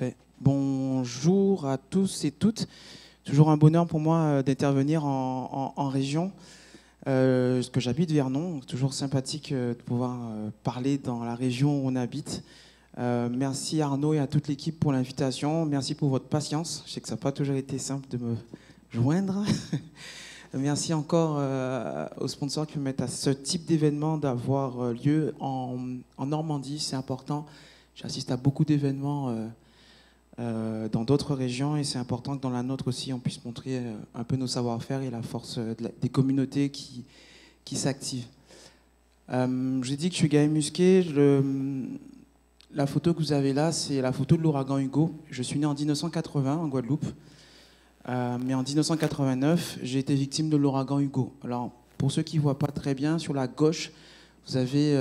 Parfait. Bonjour à tous et toutes. Toujours un bonheur pour moi d'intervenir en région, parce que j'habite Vernon. Donc toujours sympathique de pouvoir parler dans la région où on habite. Merci Arnaud et à toute l'équipe pour l'invitation. Merci pour votre patience. Je sais que ça n'a pas toujours été simple de me joindre. Merci encore aux sponsors qui permettent à ce type d'événement d'avoir lieu en Normandie. C'est important. J'assiste à beaucoup d'événements dans d'autres régions et c'est important que dans la nôtre aussi, on puisse montrer un peu nos savoir-faire et la force des communautés qui s'activent. J'ai dit que je suis Gaël Musquet. La photo que vous avez là, c'est la photo de l'ouragan Hugo. Je suis né en 1980 en Guadeloupe. Mais en 1989, j'ai été victime de l'ouragan Hugo. Alors, pour ceux qui ne voient pas très bien, sur la gauche, vous avez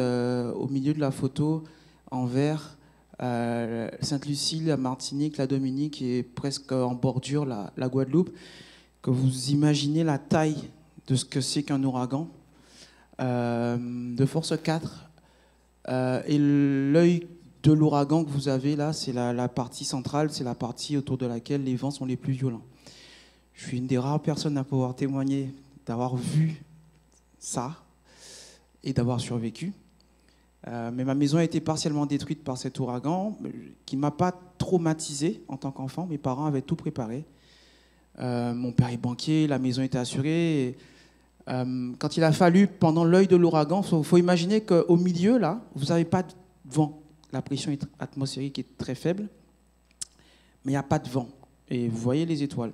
au milieu de la photo, en vert, Sainte-Lucie, la Martinique, la Dominique et presque en bordure la Guadeloupe. Que vous imaginez la taille de ce que c'est qu'un ouragan de force 4. Et l'œil de l'ouragan que vous avez là, c'est la partie centrale, c'est la partie autour de laquelle les vents sont les plus violents. Je suis une des rares personnes à pouvoir témoigner d'avoir vu ça et d'avoir survécu. Mais ma maison a été partiellement détruite par cet ouragan qui ne m'a pas traumatisé en tant qu'enfant. Mes parents avaient tout préparé. Mon père est banquier, la maison était assurée. Et, quand il a fallu, pendant l'œil de l'ouragan, il faut imaginer qu'au milieu, là, vous n'avez pas de vent. La pression atmosphérique est très faible, mais il n'y a pas de vent. Et vous voyez les étoiles.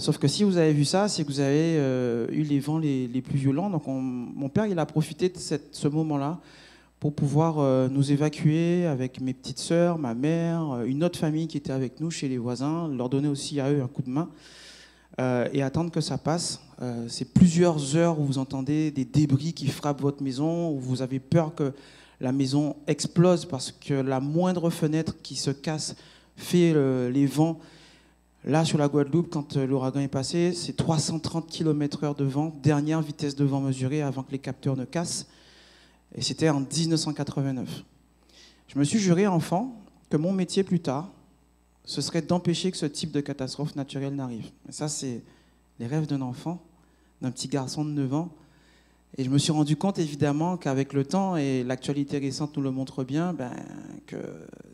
Sauf que si vous avez vu ça, c'est que vous avez eu les vents les plus violents. Donc mon père, il a profité de ce moment-là pour pouvoir nous évacuer avec mes petites sœurs, ma mère, une autre famille qui était avec nous chez les voisins, leur donner aussi à eux un coup de main et attendre que ça passe. C'est plusieurs heures où vous entendez des débris qui frappent votre maison, où vous avez peur que la maison explose parce que la moindre fenêtre qui se casse fait les vents. Là, sur la Guadeloupe, quand l'ouragan est passé, c'est 330 km/h de vent, dernière vitesse de vent mesurée avant que les capteurs ne cassent. Et c'était en 1989. Je me suis juré, enfant, que mon métier plus tard, ce serait d'empêcher que ce type de catastrophe naturelle n'arrive. Et ça, c'est les rêves d'un enfant, d'un petit garçon de 9 ans. Et je me suis rendu compte, évidemment, qu'avec le temps, et l'actualité récente nous le montre bien, que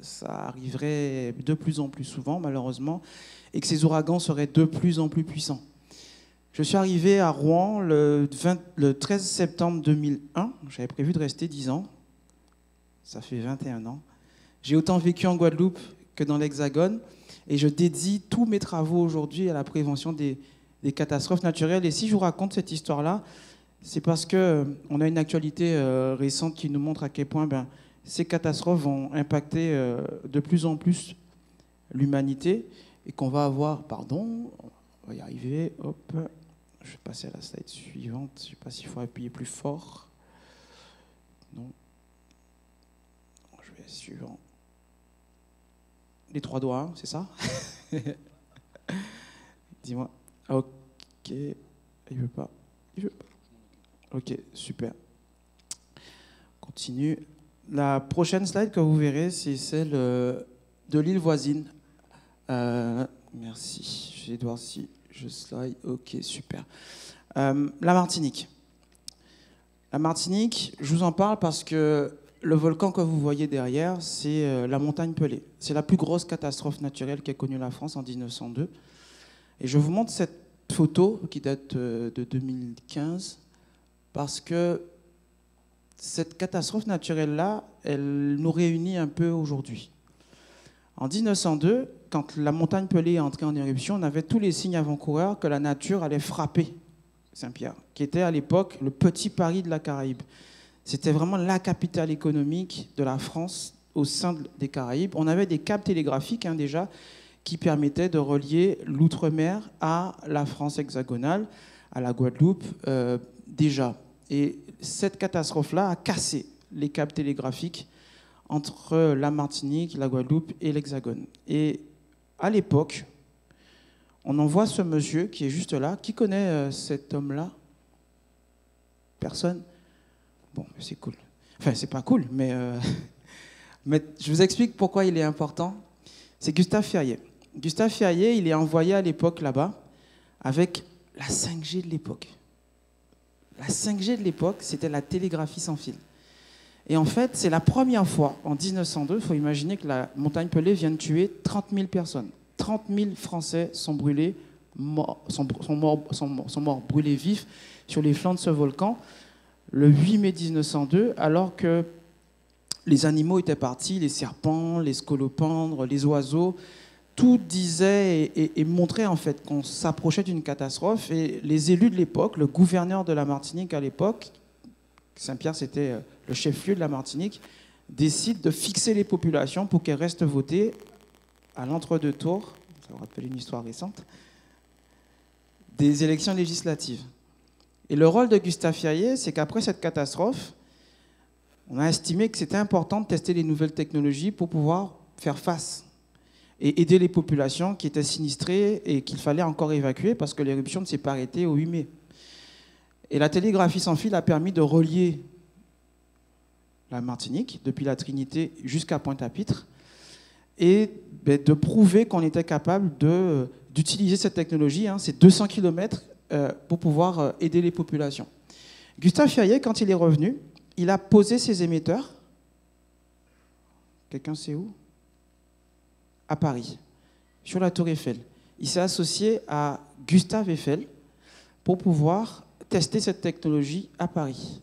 ça arriverait de plus en plus souvent, malheureusement, et que ces ouragans seraient de plus en plus puissants. Je suis arrivé à Rouen le 13 septembre 2001. J'avais prévu de rester 10 ans. Ça fait 21 ans. J'ai autant vécu en Guadeloupe que dans l'Hexagone. Et je dédie tous mes travaux aujourd'hui à la prévention des catastrophes naturelles. Et si je vous raconte cette histoire-là, c'est parce qu'on a une actualité récente qui nous montre à quel point ces catastrophes vont impacter de plus en plus l'humanité et qu'on va avoir, pardon, on va y arriver, hop, je vais passer à la slide suivante, je ne sais pas s'il faut appuyer plus fort, non, je vais suivant, les 3 doigts, hein, c'est ça? Dis-moi, ok, il veut pas. Ok, super. Continue. La prochaine slide que vous verrez, c'est celle de l'île voisine. Merci. Je vais voir si je slide. Ok, super. La Martinique. La Martinique, je vous en parle parce que le volcan que vous voyez derrière, c'est la montagne Pelée. C'est la plus grosse catastrophe naturelle qu'a connue la France en 1902. Et je vous montre cette photo qui date de 2015. Parce que cette catastrophe naturelle-là, elle nous réunit un peu aujourd'hui. En 1902, quand la montagne Pelée est entrée en éruption, on avait tous les signes avant-coureurs que la nature allait frapper Saint-Pierre, qui était à l'époque le petit Paris de la Caraïbe. C'était vraiment la capitale économique de la France au sein des Caraïbes. On avait des câbles télégraphiques déjà qui permettaient de relier l'outre-mer à la France hexagonale, à la Guadeloupe déjà. Et cette catastrophe-là a cassé les câbles télégraphiques entre la Martinique, la Guadeloupe et l'Hexagone. Et à l'époque, on envoie ce monsieur qui est juste là. Qui connaît cet homme-là? Personne? Bon, c'est cool. Enfin, c'est pas cool, mais Mais je vous explique pourquoi il est important. C'est Gustave Ferrier. Gustave Ferrier, il est envoyé à l'époque là-bas avec la 5G de l'époque. La 5G de l'époque, c'était la télégraphie sans fil. Et en fait, c'est la première fois, en 1902, il faut imaginer que la montagne Pelée vient de tuer 30 000 personnes. 30 000 Français sont brûlés, sont morts brûlés vifs sur les flancs de ce volcan le 8 mai 1902, alors que les animaux étaient partis, les serpents, les scolopendres, les oiseaux. Tout disait et montrait en fait qu'on s'approchait d'une catastrophe. Et les élus de l'époque, le gouverneur de la Martinique à l'époque, Saint-Pierre c'était le chef-lieu de la Martinique, décide de fixer les populations pour qu'elles restent votées à l'entre-deux tours, ça vous rappelle une histoire récente, des élections législatives. Et le rôle de Gustave Ferrier, c'est qu'après cette catastrophe, on a estimé que c'était important de tester les nouvelles technologies pour pouvoir faire face et aider les populations qui étaient sinistrées et qu'il fallait encore évacuer parce que l'éruption ne s'est pas arrêtée au 8 mai. Et la télégraphie sans fil a permis de relier la Martinique, depuis la Trinité jusqu'à Pointe-à-Pitre, et de prouver qu'on était capable d'utiliser cette technologie, ces 200 km, pour pouvoir aider les populations. Gustave Ferrier, quand il est revenu, il a posé ses émetteurs. Quelqu'un sait où? À Paris, sur la Tour Eiffel. Il s'est associé à Gustave Eiffel pour pouvoir tester cette technologie à Paris.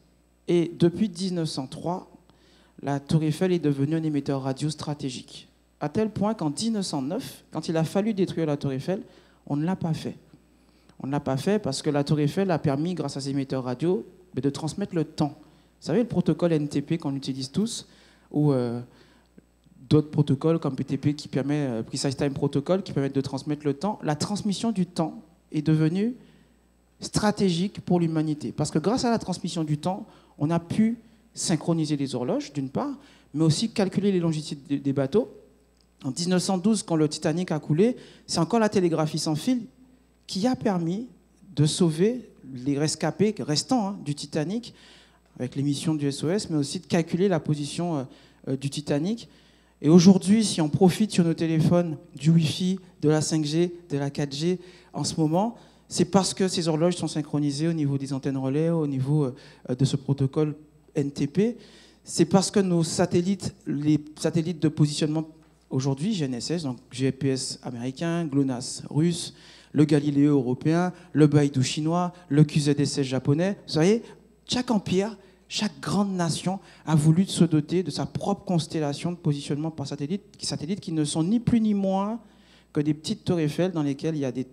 Et depuis 1903, la Tour Eiffel est devenue un émetteur radio stratégique. À tel point qu'en 1909, quand il a fallu détruire la Tour Eiffel, on ne l'a pas fait. On ne l'a pas fait parce que la Tour Eiffel a permis, grâce à ses émetteurs radio, de transmettre le temps. Vous savez, le protocole NTP qu'on utilise tous, ou d'autres protocoles comme PTP qui permet, Precise Time Protocol, qui permettent de transmettre le temps, la transmission du temps est devenue stratégique pour l'humanité. Parce que grâce à la transmission du temps, on a pu synchroniser les horloges, d'une part, mais aussi calculer les longitudes des bateaux. En 1912, quand le Titanic a coulé, c'est encore la télégraphie sans fil qui a permis de sauver les rescapés restants du Titanic, avec l'émission du SOS, mais aussi de calculer la position du Titanic. Et aujourd'hui, si on profite sur nos téléphones du Wi-Fi, de la 5G, de la 4G, en ce moment, c'est parce que ces horloges sont synchronisées au niveau des antennes relais, au niveau de ce protocole NTP. C'est parce que nos satellites, les satellites de positionnement aujourd'hui, GNSS, donc GPS américain, GLONASS russe, le Galileo européen, le Beidou chinois, le QZSS japonais, vous voyez, chaque empire, chaque grande nation a voulu se doter de sa propre constellation de positionnement par satellite, satellites qui ne sont ni plus ni moins que des petites tours Eiffel dans lesquelles il y a des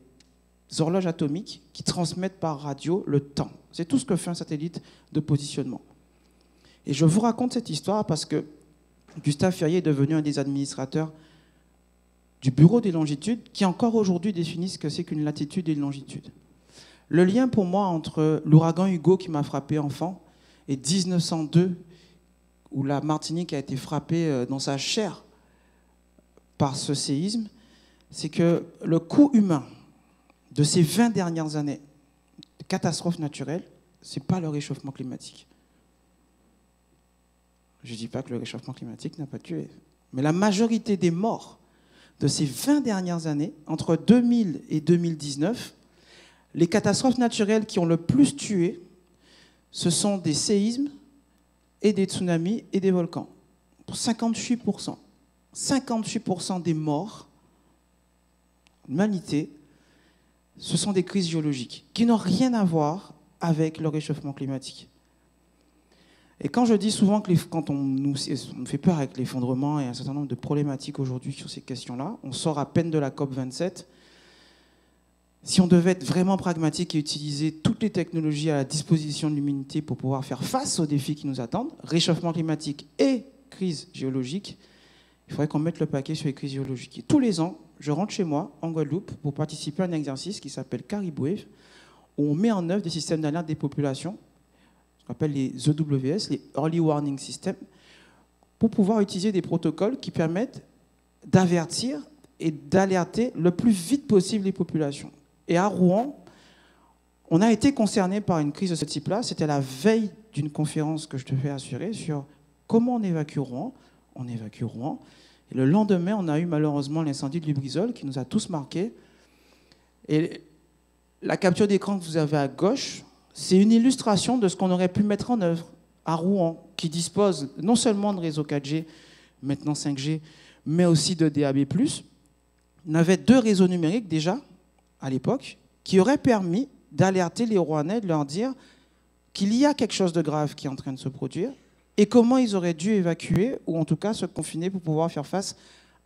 horloges atomiques qui transmettent par radio le temps. C'est tout ce que fait un satellite de positionnement. Et je vous raconte cette histoire parce que Gustave Ferrier est devenu un des administrateurs du Bureau des longitudes qui encore aujourd'hui définit ce que c'est qu'une latitude et une longitude. Le lien pour moi entre l'ouragan Hugo qui m'a frappé enfant et 1902 où la Martinique a été frappée dans sa chair par ce séisme, c'est que le coût humain de ces 20 dernières années de catastrophes naturelles, ce n'est pas le réchauffement climatique. Je ne dis pas que le réchauffement climatique n'a pas tué, mais la majorité des morts de ces 20 dernières années, entre 2000 et 2019, les catastrophes naturelles qui ont le plus tué, ce sont des séismes et des tsunamis et des volcans. Pour 58%. 58% des morts, l'humanité, ce sont des crises géologiques qui n'ont rien à voir avec le réchauffement climatique. Et quand je dis souvent que quand on nous fait peur avec l'effondrement et un certain nombre de problématiques aujourd'hui sur ces questions-là, on sort à peine de la COP27. Si on devait être vraiment pragmatique et utiliser toutes les technologies à la disposition de l'humanité pour pouvoir faire face aux défis qui nous attendent, réchauffement climatique et crise géologique, il faudrait qu'on mette le paquet sur les crises géologiques. Et tous les ans, je rentre chez moi, en Guadeloupe, pour participer à un exercice qui s'appelle Caribou-Wave, où on met en œuvre des systèmes d'alerte des populations, ce qu'on appelle les EWS, les Early Warning Systems, pour pouvoir utiliser des protocoles qui permettent d'avertir et d'alerter le plus vite possible les populations. Et à Rouen, on a été concerné par une crise de ce type-là. C'était la veille d'une conférence que je devais assurer sur comment on évacue Rouen. on évacue Rouen. Et le lendemain, on a eu malheureusement l'incendie de Lubrizol qui nous a tous marqués. Et la capture d'écran que vous avez à gauche, c'est une illustration de ce qu'on aurait pu mettre en œuvre à Rouen, qui dispose non seulement de réseau 4G, maintenant 5G, mais aussi de DAB+. On avait 2 réseaux numériques déjà, à l'époque, qui auraient permis d'alerter les Rouennais, de leur dire qu'il y a quelque chose de grave qui est en train de se produire et comment ils auraient dû évacuer ou en tout cas se confiner pour pouvoir faire face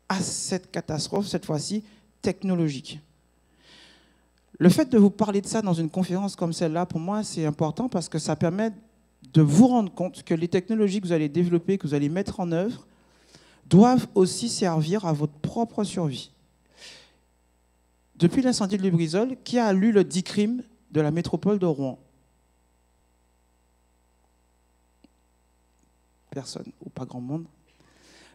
à cette catastrophe, cette fois-ci technologique. Le fait de vous parler de ça dans une conférence comme celle-là, pour moi, c'est important parce que ça permet de vous rendre compte que les technologies que vous allez développer, que vous allez mettre en œuvre, doivent aussi servir à votre propre survie. Depuis l'incendie de Lubrizol, qui a lu le DICRIM de la métropole de Rouen? Personne, ou pas grand monde.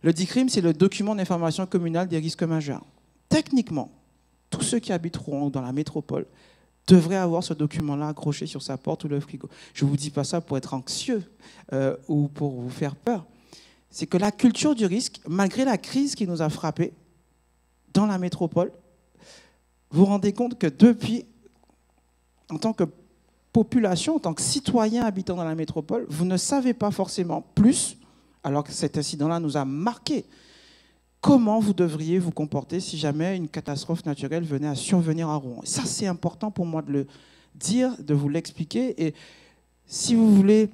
Le DICRIM, c'est le document d'information communale des risques majeurs. Techniquement, tous ceux qui habitent Rouen ou dans la métropole devraient avoir ce document-là accroché sur sa porte ou le frigo. Je ne vous dis pas ça pour être anxieux ou pour vous faire peur. C'est que la culture du risque, malgré la crise qui nous a frappés dans la métropole, vous vous rendez compte que depuis, en tant que population, en tant que citoyen habitant dans la métropole, vous ne savez pas forcément plus, alors que cet incident-là nous a marqué, comment vous devriez vous comporter si jamais une catastrophe naturelle venait à survenir à Rouen. Et ça, c'est important pour moi de le dire, de vous l'expliquer. Et si vous voulez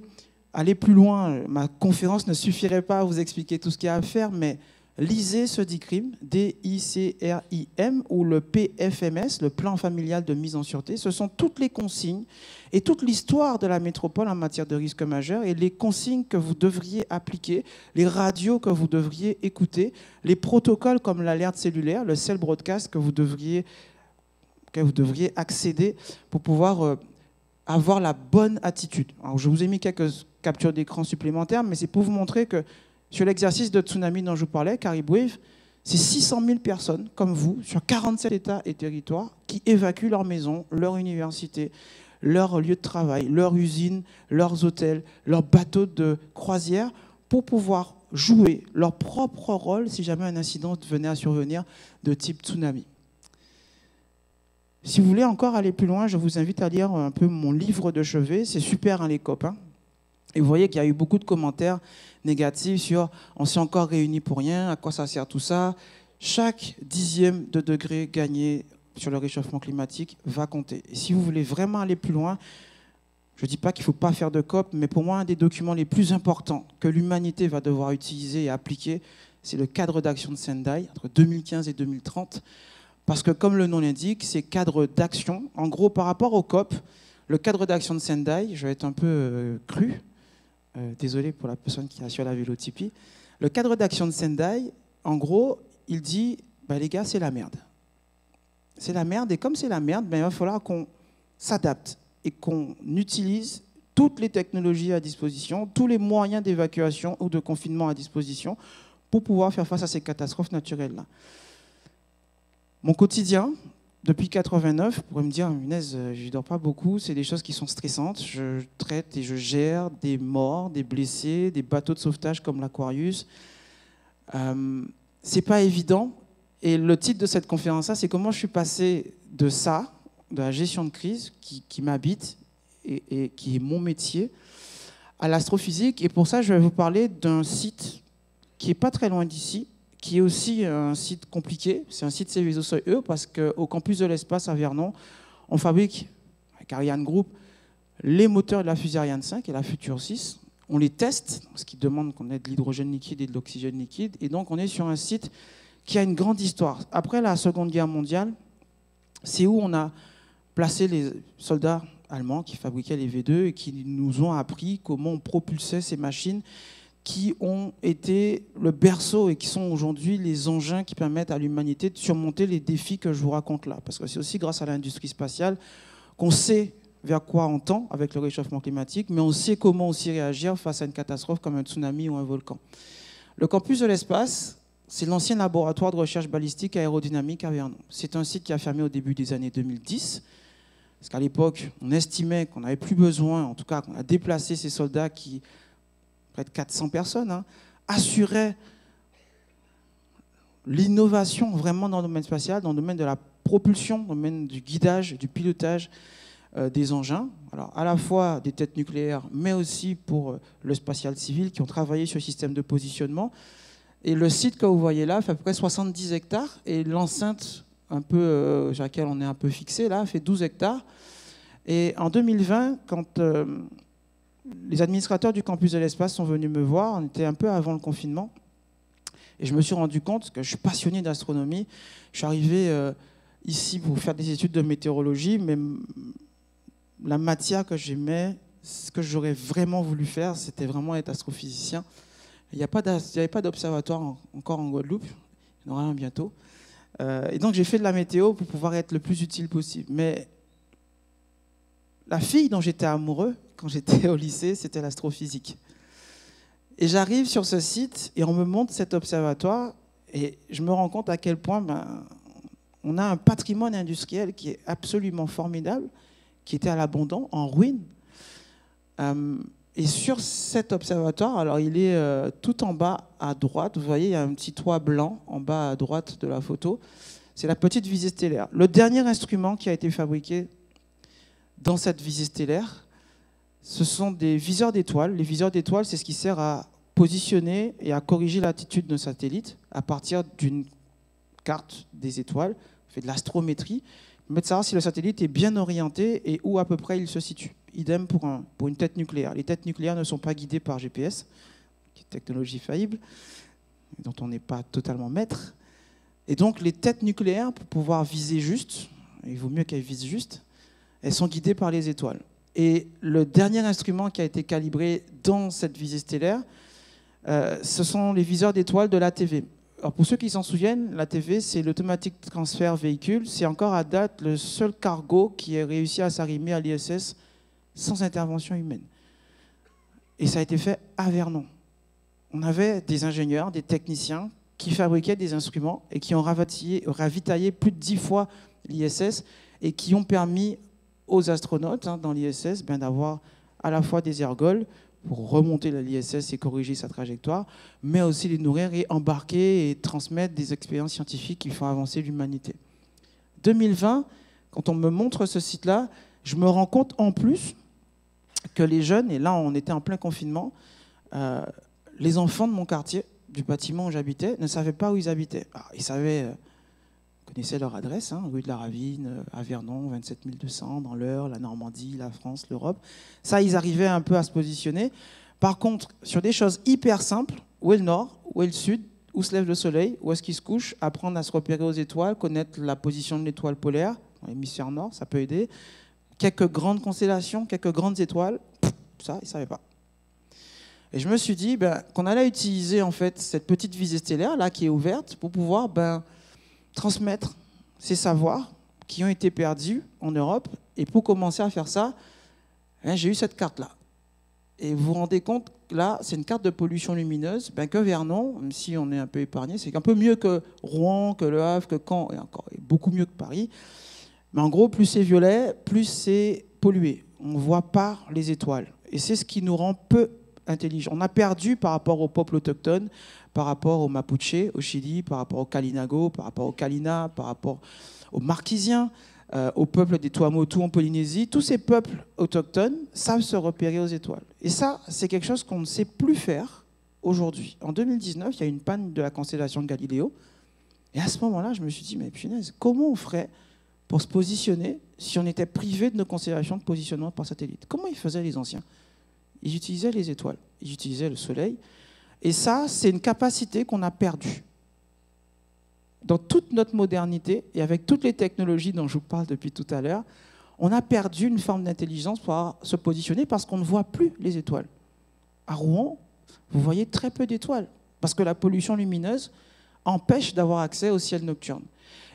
aller plus loin, ma conférence ne suffirait pas à vous expliquer tout ce qu'il y a à faire, mais lisez ce DICRIM, D-I-C-R-I-M, ou le PFMS, le plan familial de mise en sûreté. Ce sont toutes les consignes et toute l'histoire de la métropole en matière de risque majeur et les consignes que vous devriez appliquer, les radios que vous devriez écouter, les protocoles comme l'alerte cellulaire, le cell broadcast que vous devriez accéder pour pouvoir avoir la bonne attitude. Alors, je vous ai mis quelques captures d'écran supplémentaires, mais c'est pour vous montrer que sur l'exercice de tsunami dont je vous parlais, Carib Wave, c'est 600 000 personnes comme vous, sur 47 États et territoires, qui évacuent leur maison, leur université, leur lieu de travail, leur usine, leurs hôtels, leurs bateaux de croisière, pour pouvoir jouer leur propre rôle si jamais un incident venait à survenir de type tsunami. Si vous voulez encore aller plus loin, je vous invite à lire un peu mon livre de chevet. C'est super, hein, les copains. Et vous voyez qu'il y a eu beaucoup de commentaires négatifs sur « on s'est encore réunis pour rien, à quoi ça sert tout ça ?» Chaque dixième de degré gagné sur le réchauffement climatique va compter. Et si vous voulez vraiment aller plus loin, je ne dis pas qu'il ne faut pas faire de COP, mais pour moi, un des documents les plus importants que l'humanité va devoir utiliser et appliquer, c'est le cadre d'action de Sendai, entre 2015 et 2030. Parce que, comme le nom l'indique, c'est cadre d'action. En gros, par rapport au COP, le cadre d'action de Sendai, je vais être un peu cru, désolé pour la personne qui a sur la vélotypie. Le cadre d'action de Sendai, en gros, il dit bah, les gars, c'est la merde. C'est la merde, et comme c'est la merde, ben, il va falloir qu'on s'adapte et qu'on utilise toutes les technologies à disposition, tous les moyens d'évacuation ou de confinement à disposition pour pouvoir faire face à ces catastrophes naturelles-là. Mon quotidien, depuis 89, vous pourrez me dire, Inès, je ne dors pas beaucoup, c'est des choses qui sont stressantes. Je traite et je gère des morts, des blessés, des bateaux de sauvetage comme l'Aquarius. C'est pas évident. Et le titre de cette conférence-là, c'est comment je suis passé de ça, de la gestion de crise, qui m'habite et qui est mon métier, à l'astrophysique. Et pour ça, je vais vous parler d'un site qui n'est pas très loin d'ici, qui est aussi un site compliqué. C'est un site Céveso-Seuil-E parce qu'au campus de l'espace à Vernon, on fabrique, avec Ariane Group, les moteurs de la fusée Ariane 5 et la Future 6. On les teste, ce qui demande qu'on ait de l'hydrogène liquide et de l'oxygène liquide. Et donc, on est sur un site qui a une grande histoire. Après la Seconde Guerre mondiale, c'est où on a placé les soldats allemands qui fabriquaient les V2 et qui nous ont appris comment on propulsait ces machines qui ont été le berceau et qui sont aujourd'hui les engins qui permettent à l'humanité de surmonter les défis que je vous raconte là. Parce que c'est aussi grâce à l'industrie spatiale qu'on sait vers quoi on tend avec le réchauffement climatique, mais on sait comment aussi réagir face à une catastrophe comme un tsunami ou un volcan. Le campus de l'espace, c'est l'ancien laboratoire de recherche balistique et aérodynamique à Vernon. C'est un site qui a fermé au début des années 2010, parce qu'à l'époque, on estimait qu'on n'avait plus besoin, en tout cas qu'on a déplacé ces soldats qui, près de 400 personnes, assuraient l'innovation vraiment dans le domaine spatial, dans le domaine de la propulsion, dans le domaine du guidage, du pilotage des engins. Alors, à la fois des têtes nucléaires, mais aussi pour le spatial civil, qui ont travaillé sur le système de positionnement. Et le site que vous voyez là fait à peu près 70 hectares, et l'enceinte un peu, sur laquelle on est un peu fixé là, fait 12 hectares. Et en 2020, quand les administrateurs du campus de l'espace sont venus me voir, on était un peu avant le confinement, et je me suis rendu compte que je suis passionné d'astronomie. Je suis arrivé ici pour faire des études de météorologie, mais la matière que j'aimais, ce que j'aurais vraiment voulu faire, c'était vraiment être astrophysicien. Il n'y avait pas d'observatoire encore en Guadeloupe, il y en aura un bientôt. Et donc j'ai fait de la météo pour pouvoir être le plus utile possible. Mais la fille dont j'étais amoureux quand j'étais au lycée, c'était l'astrophysique. Et j'arrive sur ce site et on me montre cet observatoire et je me rends compte à quel point on a un patrimoine industriel qui est absolument formidable, qui était à l'abandon, en ruine. Et sur cet observatoire, alors il est tout en bas à droite, vous voyez, il y a un petit toit blanc en bas à droite de la photo. C'est la petite visée stellaire. Le dernier instrument qui a été fabriqué dans cette visée stellaire, ce sont des viseurs d'étoiles. Les viseurs d'étoiles, c'est ce qui sert à positionner et à corriger l'attitude d'un satellite à partir d'une carte des étoiles. On fait de l'astrométrie, mais de savoir si le satellite est bien orienté et où à peu près il se situe. Idem pour une tête nucléaire. Les têtes nucléaires ne sont pas guidées par GPS, qui est une technologie faillible, dont on n'est pas totalement maître. Et donc les têtes nucléaires, pour pouvoir viser juste, il vaut mieux qu'elles visent juste, elles sont guidées par les étoiles. Et le dernier instrument qui a été calibré dans cette visée stellaire, ce sont les viseurs d'étoiles de l'ATV. Alors pour ceux qui s'en souviennent, l'ATV, c'est l'Automatic Transfer Vehicle. C'est encore à date le seul cargo qui ait réussi à s'arrimer à l'ISS sans intervention humaine. Et ça a été fait à Vernon. On avait des ingénieurs, des techniciens qui fabriquaient des instruments et qui ont ravitaillé plus de 10 fois l'ISS et qui ont permis aux astronautes dans l'ISS d'avoir à la fois des ergols pour remonter l'ISS et corriger sa trajectoire, mais aussi les nourrir et embarquer et transmettre des expériences scientifiques qui font avancer l'humanité. 2020, quand on me montre ce site-là, je me rends compte en plus que les jeunes, et là on était en plein confinement, les enfants de mon quartier, du bâtiment où j'habitais, ne savaient pas où ils habitaient. Alors, ils connaissaient leur adresse, rue de la Ravine, à Vernon, 27 200, dans l'Eure, la Normandie, la France, l'Europe. Ça, ils arrivaient un peu à se positionner. Par contre, sur des choses hyper simples, où est le nord, où est le sud, où se lève le soleil, où est-ce qu'il se couche, apprendre à se repérer aux étoiles, connaître la position de l'étoile polaire, dans l'hémisphère nord, ça peut aider. Quelques grandes constellations, quelques grandes étoiles, ça, ils ne savaient pas. Et je me suis dit qu'on allait utiliser en fait cette petite visée stellaire là qui est ouverte pour pouvoir transmettre ces savoirs qui ont été perdus en Europe. Et pour commencer à faire ça, j'ai eu cette carte-là. Et vous vous rendez compte, là, c'est une carte de pollution lumineuse, que Vernon, même si on est un peu épargné, c'est un peu mieux que Rouen, que Le Havre, que Caen, et beaucoup mieux que Paris. Mais en gros, plus c'est violet, plus c'est pollué. On ne voit pas les étoiles. Et c'est ce qui nous rend peu intelligents. On a perdu par rapport aux peuples autochtones, par rapport aux Mapuche au Chili, par rapport aux Kalinago, par rapport aux Kalina, par rapport aux Marquisiens, au peuple des Tuamotu en Polynésie. Tous ces peuples autochtones savent se repérer aux étoiles. Et ça, c'est quelque chose qu'on ne sait plus faire aujourd'hui. En 2019, il y a eu une panne de la constellation de Galiléo. Et à ce moment-là, je me suis dit, mais punaise, comment on ferait pour se positionner si on était privé de nos constellations de positionnement par satellite? Comment ils faisaient les anciens? Ils utilisaient les étoiles, ils utilisaient le soleil. Et ça, c'est une capacité qu'on a perdue. Dans toute notre modernité, et avec toutes les technologies dont je vous parle depuis tout à l'heure, on a perdu une forme d'intelligence pour se positionner parce qu'on ne voit plus les étoiles. À Rouen, vous voyez très peu d'étoiles, parce que la pollution lumineuse empêche d'avoir accès au ciel nocturne.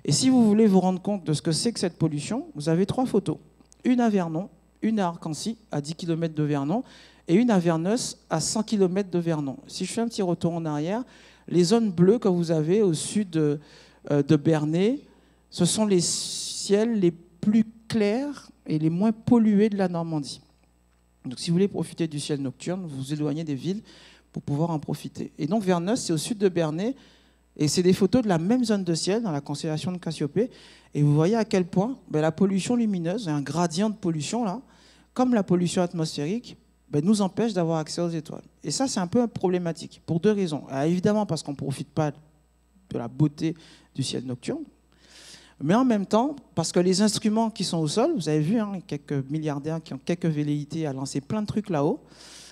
Et si vous voulez vous rendre compte de ce que c'est que cette pollution, vous avez 3 photos. Une à Vernon, une à Arcancy, à 10 km de Vernon, et une à Verneus, à 100 km de Vernon. Si je fais un petit retour en arrière, les zones bleues que vous avez au sud de Bernay, ce sont les ciels les plus clairs et les moins pollués de la Normandie. Donc si vous voulez profiter du ciel nocturne, vous vous éloignez des villes pour pouvoir en profiter. Et donc Verneus, c'est au sud de Bernay, Et c'est des photos de la même zone de ciel dans la constellation de Cassiopée. Et vous voyez à quel point la pollution lumineuse, un gradient de pollution là, comme la pollution atmosphérique, nous empêche d'avoir accès aux étoiles. Et ça, c'est un peu problématique, pour deux raisons. Alors, évidemment, parce qu'on ne profite pas de la beauté du ciel nocturne, mais en même temps, parce que les instruments qui sont au sol, vous avez vu, quelques milliardaires qui ont quelques velléités à lancer plein de trucs là-haut.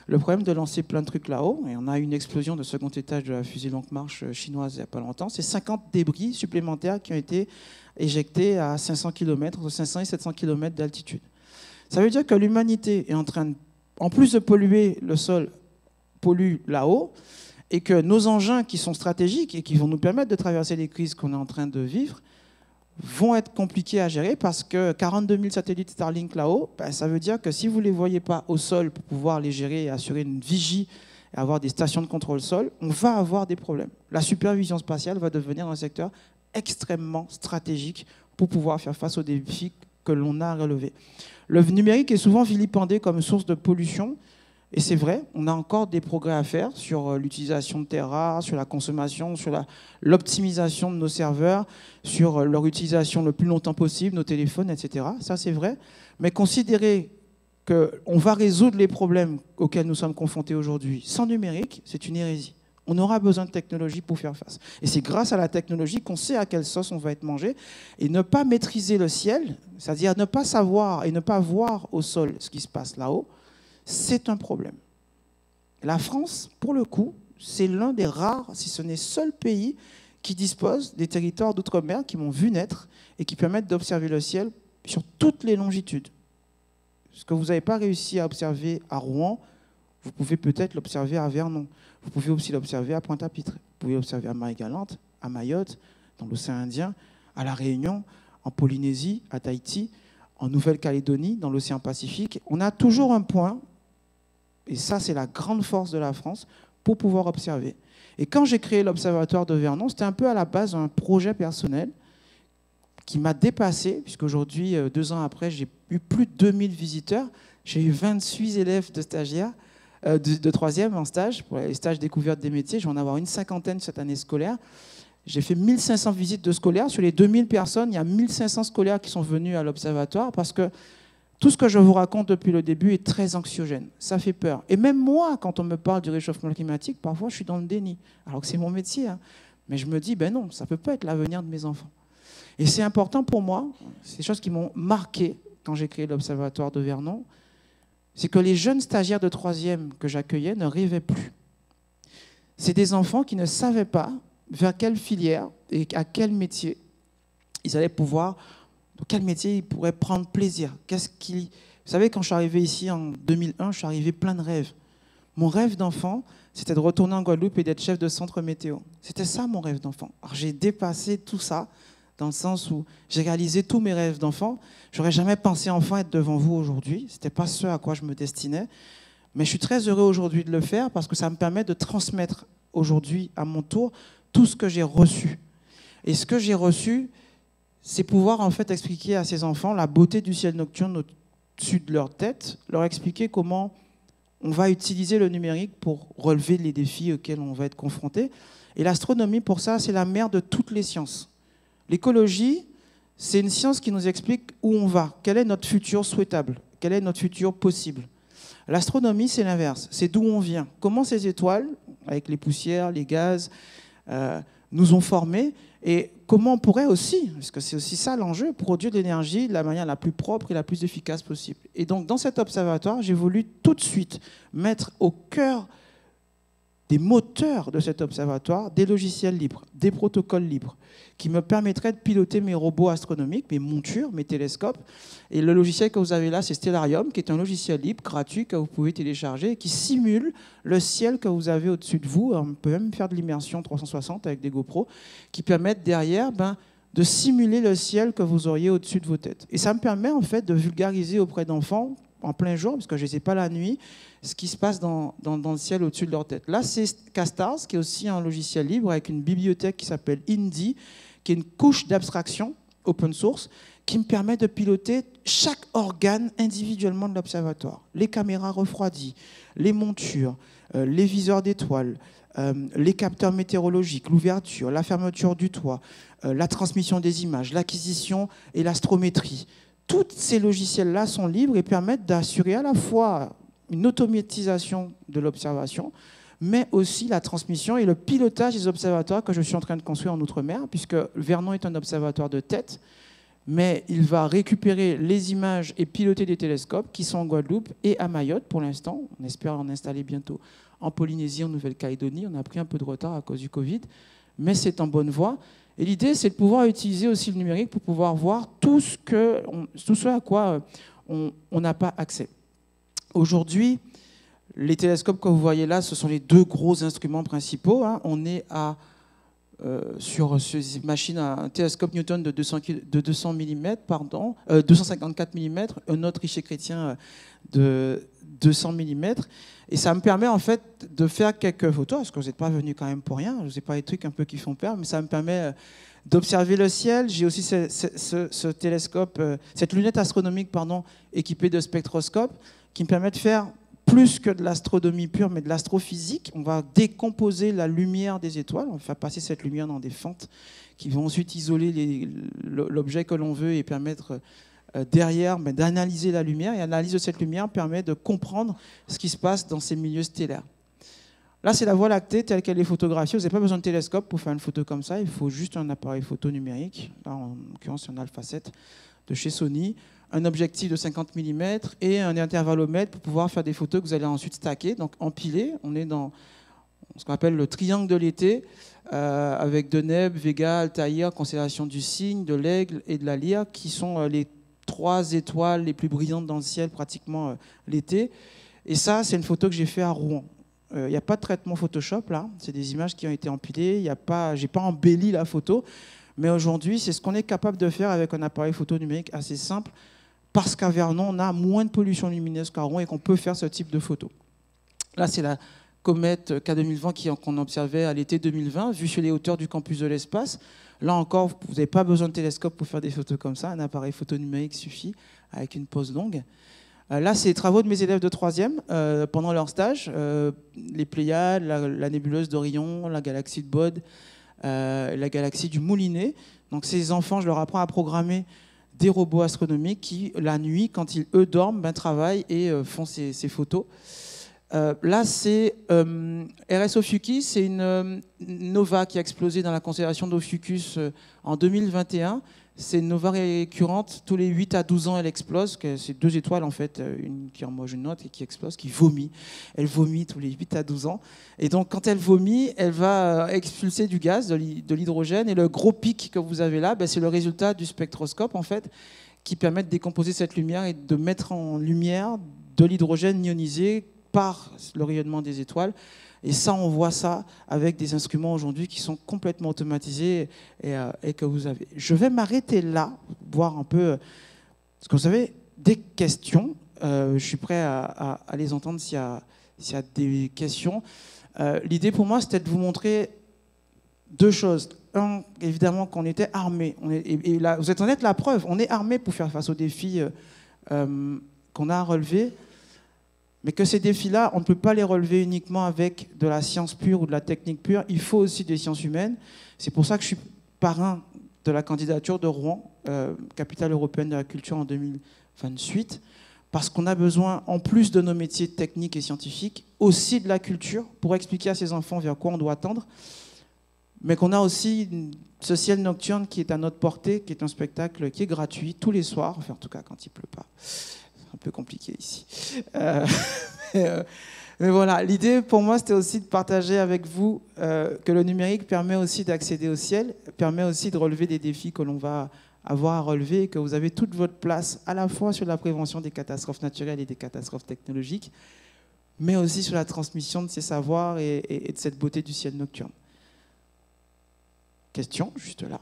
Le problème de lancer plein de trucs là-haut, et on a eu une explosion de second étage de la fusée Longue Marche chinoise il n'y a pas longtemps, c'est 50 débris supplémentaires qui ont été éjectés à 500 km, entre 500 et 700 km d'altitude. Ça veut dire que l'humanité est en train, en plus de polluer le sol, pollue là-haut, et que nos engins qui sont stratégiques et qui vont nous permettre de traverser les crises qu'on est en train de vivre vont être compliqués à gérer parce que 42 000 satellites Starlink là-haut, ça veut dire que si vous ne les voyez pas au sol pour pouvoir les gérer et assurer une vigie et avoir des stations de contrôle sol, on va avoir des problèmes. La supervision spatiale va devenir un secteur extrêmement stratégique pour pouvoir faire face aux défis que l'on a à relever. Le numérique est souvent vilipendé comme source de pollution, et c'est vrai, on a encore des progrès à faire sur l'utilisation de terres rares, sur la consommation, sur l'optimisation de nos serveurs, sur leur utilisation le plus longtemps possible, nos téléphones, etc. Ça, c'est vrai. Mais considérer qu'on va résoudre les problèmes auxquels nous sommes confrontés aujourd'hui sans numérique, c'est une hérésie. On aura besoin de technologie pour faire face. Et c'est grâce à la technologie qu'on sait à quelle sauce on va être mangé. Et ne pas maîtriser le ciel, c'est-à-dire ne pas savoir et ne pas voir au sol ce qui se passe là-haut, c'est un problème. La France, pour le coup, c'est l'un des rares, si ce n'est seul pays, qui dispose des territoires d'outre-mer qui m'ont vu naître et qui permettent d'observer le ciel sur toutes les longitudes. Ce que vous n'avez pas réussi à observer à Rouen, vous pouvez peut-être l'observer à Vernon. Vous pouvez aussi l'observer à Pointe-à-Pitre. Vous pouvez l'observer à Marie-Galante, à Mayotte, dans l'océan Indien, à La Réunion, en Polynésie, à Tahiti, en Nouvelle-Calédonie, dans l'océan Pacifique. On a toujours un point, et ça c'est la grande force de la France, pour pouvoir observer. Et quand j'ai créé l'Observatoire de Vernon, c'était un peu à la base un projet personnel qui m'a dépassé, puisqu'aujourd'hui, 2 ans après, j'ai eu plus de 2000 visiteurs. J'ai eu 28 élèves de stagiaires, de 3e en stage, pour les stages découvertes des métiers. Je vais en avoir une 50aine cette année scolaire. J'ai fait 1500 visites de scolaires. Sur les 2000 personnes, il y a 1500 scolaires qui sont venus à l'Observatoire parce que tout ce que je vous raconte depuis le début est très anxiogène. Ça fait peur. Et même moi, quand on me parle du réchauffement climatique, parfois je suis dans le déni. Alors que c'est mon métier. Mais je me dis, ben non, ça ne peut pas être l'avenir de mes enfants. Et c'est important pour moi, c'est des choses qui m'ont marqué quand j'ai créé l'Observatoire de Vernon, c'est que les jeunes stagiaires de 3e que j'accueillais ne rêvaient plus. C'est des enfants qui ne savaient pas vers quelle filière et à quel métier ils allaient pouvoir, dans quel métier ils pourraient prendre plaisir. Vous savez, quand je suis arrivé ici en 2001, je suis arrivé plein de rêves. Mon rêve d'enfant, c'était de retourner en Guadeloupe et d'être chef de centre météo. C'était ça mon rêve d'enfant. Alors j'ai dépassé tout ça, dans le sens où j'ai réalisé tous mes rêves d'enfant. J'aurais jamais pensé enfant être devant vous aujourd'hui. Ce n'était pas ce à quoi je me destinais. Mais je suis très heureux aujourd'hui de le faire parce que ça me permet de transmettre aujourd'hui, à mon tour, tout ce que j'ai reçu. Et ce que j'ai reçu, c'est pouvoir en fait expliquer à ces enfants la beauté du ciel nocturne au-dessus de leur tête, leur expliquer comment on va utiliser le numérique pour relever les défis auxquels on va être confronté. Et l'astronomie, pour ça, c'est la mère de toutes les sciences. L'écologie, c'est une science qui nous explique où on va, quel est notre futur souhaitable, quel est notre futur possible. L'astronomie, c'est l'inverse, c'est d'où on vient. Comment ces étoiles, avec les poussières, les gaz, nous ont formés et comment on pourrait aussi, parce que c'est aussi ça l'enjeu, produire de l'énergie de la manière la plus propre et la plus efficace possible. Et donc, dans cet observatoire, j'ai voulu tout de suite mettre au cœur des moteurs de cet observatoire des logiciels libres, des protocoles libres, qui me permettraient de piloter mes robots astronomiques, mes montures, mes télescopes. Et le logiciel que vous avez là, c'est Stellarium, qui est un logiciel libre, gratuit, que vous pouvez télécharger, qui simule le ciel que vous avez au-dessus de vous. On peut même faire de l'immersion 360 avec des GoPro, qui permettent derrière de simuler le ciel que vous auriez au-dessus de vos têtes. Et ça me permet en fait de vulgariser auprès d'enfants, en plein jour, parce que je ne sais pas la nuit, ce qui se passe dans le ciel au-dessus de leur tête. Là, c'est Castars, qui est aussi un logiciel libre avec une bibliothèque qui s'appelle Indy, qui est une couche d'abstraction open source, qui me permet de piloter chaque organe individuellement de l'observatoire. Les caméras refroidies, les montures, les viseurs d'étoiles, les capteurs météorologiques, l'ouverture, la fermeture du toit, la transmission des images, l'acquisition et l'astrométrie. Tous ces logiciels-là sont libres et permettent d'assurer à la fois une automatisation de l'observation, mais aussi la transmission et le pilotage des observatoires que je suis en train de construire en Outre-mer, puisque Vernon est un observatoire de tête, mais il va récupérer les images et piloter des télescopes qui sont en Guadeloupe et à Mayotte pour l'instant. On espère en installer bientôt en Polynésie, en Nouvelle-Calédonie. On a pris un peu de retard à cause du Covid, mais c'est en bonne voie. Et l'idée, c'est de pouvoir utiliser aussi le numérique pour pouvoir voir tout ce à quoi on n'a pas accès. Aujourd'hui, les télescopes que vous voyez là, ce sont les deux gros instruments principaux. On est sur ces machines à un télescope Newton de 200 mm, 254 mm, un autre Richer Chrétien de 200 mm. Et ça me permet en fait de faire quelques photos, parce que vous n'êtes pas venu quand même pour rien, je ne sais pas les trucs un peu qui font peur, mais ça me permet d'observer le ciel. J'ai aussi ce télescope, cette lunette astronomique équipée de spectroscope, qui me permet de faire plus que de l'astronomie pure, mais de l'astrophysique. On va décomposer la lumière des étoiles, on va faire passer cette lumière dans des fentes qui vont ensuite isoler l'objet que l'on veut et permettre derrière d'analyser la lumière. Et l'analyse de cette lumière permet de comprendre ce qui se passe dans ces milieux stellaires. Là, c'est la Voie lactée telle qu'elle est photographiée. Vous n'avez pas besoin de télescope pour faire une photo comme ça. Il faut juste un appareil photo numérique. Là, en l'occurrence, c'est un Alpha 7 de chez Sony, un objectif de 50 mm et un intervallomètre pour pouvoir faire des photos que vous allez ensuite stacker, donc empiler. On est dans ce qu'on appelle le triangle de l'été, avec Deneb, Vega, Altaïr, constellation du Cygne, de l'Aigle et de la Lyre, qui sont les 3 étoiles les plus brillantes dans le ciel pratiquement l'été. Et ça, c'est une photo que j'ai faite à Rouen. Il n'y a pas de traitement Photoshop là, c'est des images qui ont été empilées. Je n'ai pas embelli la photo, mais aujourd'hui, c'est ce qu'on est capable de faire avec un appareil photo numérique assez simple, parce qu'à Vernon, on a moins de pollution lumineuse qu'à Rouen et qu'on peut faire ce type de photo. Là, c'est la comète K2020 qu'on observait à l'été 2020, vue sur les hauteurs du campus de l'espace. Là encore, vous n'avez pas besoin de télescope pour faire des photos comme ça. Un appareil photo numérique suffit avec une pose longue. Là, c'est les travaux de mes élèves de 3e pendant leur stage. Les Pléiades, la nébuleuse d'Orion, la galaxie de Bode, la galaxie du Moulinet. Donc ces enfants, je leur apprends à programmer des robots astronomiques qui, la nuit, quand eux dorment, travaillent et font ces photos. Là, c'est RS Ophiuchus, c'est une nova qui a explosé dans la constellation d'Ophiuchus en 2021. C'est une nova récurrente, tous les 8 à 12 ans, elle explose. C'est 2 étoiles, en fait, une qui en mange une autre et qui explose, qui vomit. Elle vomit tous les 8 à 12 ans. Et donc, quand elle vomit, elle va expulser du gaz, de l'hydrogène. Et le gros pic que vous avez là, c'est le résultat du spectroscope, en fait, qui permet de décomposer cette lumière et de mettre en lumière de l'hydrogène ionisé par le rayonnement des étoiles. Et ça, on voit ça avec des instruments aujourd'hui qui sont complètement automatisés et que vous avez. Je vais m'arrêter là, voir un peu, parce que vous avez des questions. Je suis prêt à les entendre s'il y a des questions. L'idée pour moi, c'était de vous montrer 2 choses. Un, évidemment, qu'on était armés. Et là, vous êtes honnête, la preuve, on est armés pour faire face aux défis qu'on a à relever. Mais que ces défis-là, on ne peut pas les relever uniquement avec de la science pure ou de la technique pure. Il faut aussi des sciences humaines. C'est pour ça que je suis parrain de la candidature de Rouen, capitale européenne de la culture en 2028, parce qu'on a besoin, en plus de nos métiers techniques et scientifiques, aussi de la culture pour expliquer à ces enfants vers quoi on doit tendre, mais qu'on a aussi ce ciel nocturne qui est à notre portée, qui est un spectacle qui est gratuit tous les soirs, enfin en tout cas quand il ne pleut pas. Un peu compliqué ici. Mais voilà, l'idée pour moi, c'était aussi de partager avec vous que le numérique permet aussi d'accéder au ciel, permet aussi de relever des défis que l'on va avoir à relever et que vous avez toute votre place à la fois sur la prévention des catastrophes naturelles et des catastrophes technologiques, mais aussi sur la transmission de ces savoirs et de cette beauté du ciel nocturne. Question, juste là.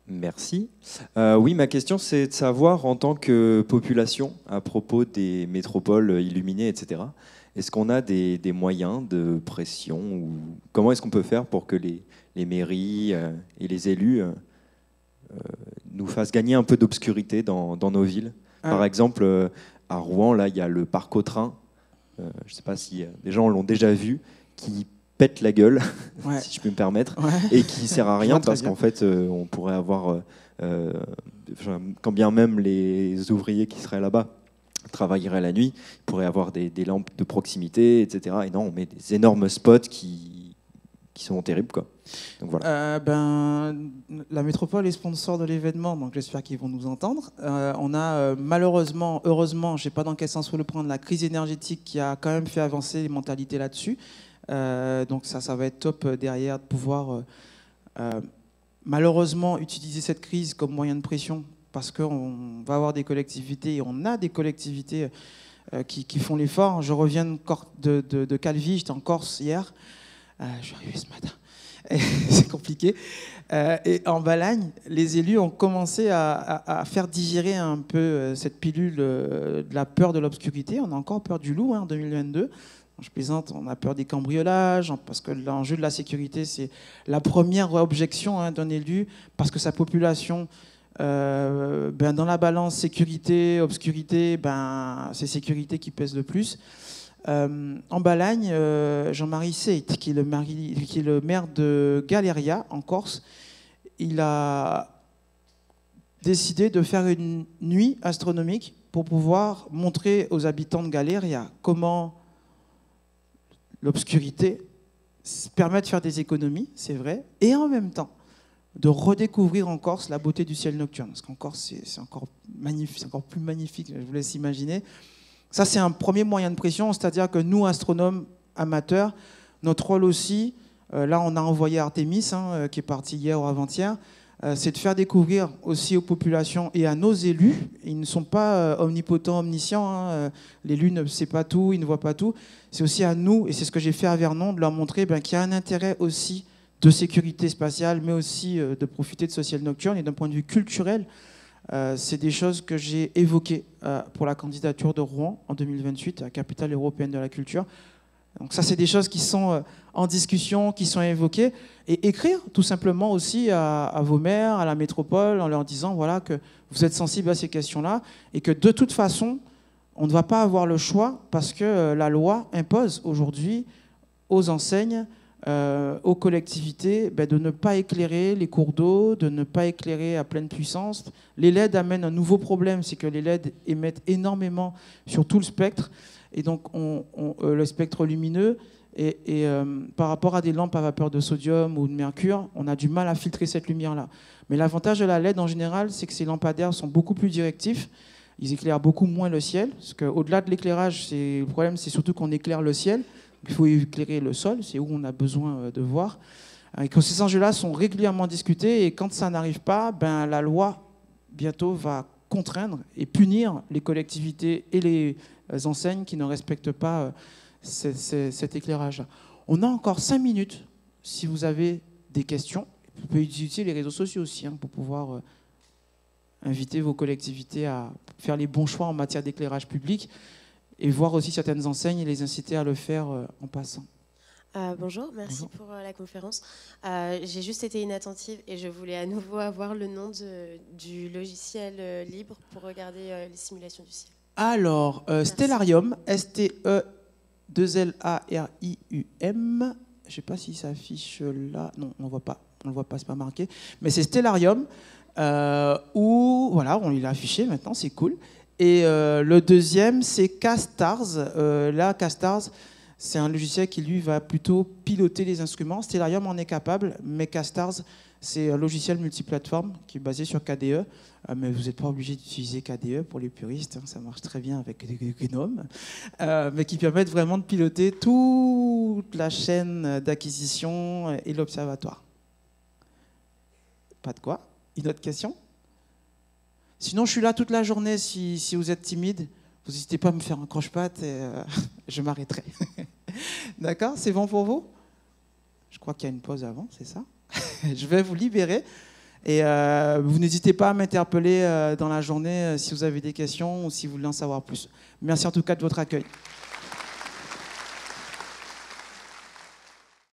Merci. Oui, ma question, c'est de savoir, en tant que population, à propos des métropoles illuminées, etc., est-ce qu'on a des moyens de pression ou comment est-ce qu'on peut faire pour que les mairies et les élus nous nous fasse gagner un peu d'obscurité dans nos villes. Par exemple, à Rouen, là, il y a le parc au train. Je ne sais pas si des gens l'ont déjà vu, qui pète la gueule, si je peux me permettre, et qui sert à rien parce qu'en fait, on pourrait avoir, quand bien même les ouvriers qui seraient là-bas travailleraient la nuit, ils pourraient avoir des lampes de proximité, etc. Et non, on met des énormes spots qui sont terribles, quoi. Donc voilà. La métropole est sponsor de l'événement, donc j'espère qu'ils vont nous entendre. On a malheureusement, heureusement, je ne sais pas dans quel sens faut le prendre, la crise énergétique qui a quand même fait avancer les mentalités là-dessus. Donc ça va être top derrière de pouvoir malheureusement utiliser cette crise comme moyen de pression, parce qu'on va avoir des collectivités, et on a des collectivités qui font l'effort. Je reviens de Calvi, j'étais en Corse hier. Je suis arrivé ce matin. C'est compliqué. Et en Balagne, les élus ont commencé à faire digérer un peu cette pilule de la peur de l'obscurité. On a encore peur du loup en 2022. Je plaisante, on a peur des cambriolages, parce que l'enjeu de la sécurité, c'est la première objection d'un élu, parce que sa population, dans la balance sécurité, obscurité, c'est sécurité qui pèse le plus. En Balagne, Jean-Marie Seyt, qui est le maire de Galéria, en Corse, il a décidé de faire une nuit astronomique pour pouvoir montrer aux habitants de Galéria comment l'obscurité permet de faire des économies, c'est vrai, et en même temps de redécouvrir en Corse la beauté du ciel nocturne. Parce qu'en Corse, c'est encore magnifique, c'est encore plus magnifique, je vous laisse imaginer. Ça, c'est un premier moyen de pression, c'est-à-dire que nous, astronomes amateurs, notre rôle aussi, là, on a envoyé Artemis, qui est parti hier ou avant-hier, c'est de faire découvrir aussi aux populations et à nos élus. Ils ne sont pas omnipotents, omniscients. L'élu ne sait pas tout, il ne voit pas tout. C'est aussi à nous, et c'est ce que j'ai fait à Vernon, de leur montrer qu'il y a un intérêt aussi de sécurité spatiale, mais aussi de profiter de ce ciel nocturne. Et d'un point de vue culturel, c'est des choses que j'ai évoquées pour la candidature de Rouen en 2028, à la capitale européenne de la culture. Donc ça, c'est des choses qui sont en discussion, qui sont évoquées. Et écrire tout simplement aussi à vos maires, à la métropole, en leur disant voilà, que vous êtes sensibles à ces questions-là et que de toute façon, on ne va pas avoir le choix parce que la loi impose aujourd'hui aux enseignes, aux collectivités, de ne pas éclairer les cours d'eau, de ne pas éclairer à pleine puissance. Les LED amènent un nouveau problème, c'est que les LED émettent énormément sur tout le spectre. Et donc, le spectre lumineux, et par rapport à des lampes à vapeur de sodium ou de mercure, on a du mal à filtrer cette lumière-là. Mais l'avantage de la LED, en général, c'est que ces lampadaires sont beaucoup plus directifs. Ils éclairent beaucoup moins le ciel. Parce qu'au-delà de l'éclairage, le problème, c'est surtout qu'on éclaire le ciel. Il faut éclairer le sol, c'est où on a besoin de voir. Et que ces enjeux-là sont régulièrement discutés. Et quand ça n'arrive pas, la loi, bientôt, va contraindre et punir les collectivités et les enseignes qui ne respectent pas cet éclairage-là. On a encore 5 minutes si vous avez des questions. Vous pouvez utiliser les réseaux sociaux aussi pour pouvoir inviter vos collectivités à faire les bons choix en matière d'éclairage public et voir aussi certaines enseignes et les inciter à le faire en passant. Bonjour, merci pour la conférence. J'ai juste été inattentive et je voulais à nouveau avoir le nom du logiciel libre pour regarder les simulations du ciel. Alors, Stellarium, S-T-E-2-L-A-R-I-U-M. Je ne sais pas si ça affiche là. Non, on ne voit pas. On ne le voit pas, c'est pas marqué. Mais c'est Stellarium, où, voilà, on l'a affiché maintenant, c'est cool. Et le deuxième, c'est Castars. Là, Castars, c'est un logiciel qui, lui, va plutôt piloter les instruments. Stellarium en est capable, mais Castars, c'est un logiciel multiplateforme qui est basé sur KDE. Mais vous n'êtes pas obligé d'utiliser KDE pour les puristes. Ça marche très bien avec GNOME. Mais qui permettent vraiment de piloter toute la chaîne d'acquisition et l'observatoire. Pas de quoi? Une autre question? Sinon, je suis là toute la journée. Si vous êtes timide, vous n'hésitez pas à me faire un croche-patte et je m'arrêterai. D'accord? C'est bon pour vous? Je crois qu'il y a une pause avant, c'est ça? Je vais vous libérer. Et vous n'hésitez pas à m'interpeller dans la journée si vous avez des questions ou si vous voulez en savoir plus. Merci en tout cas de votre accueil.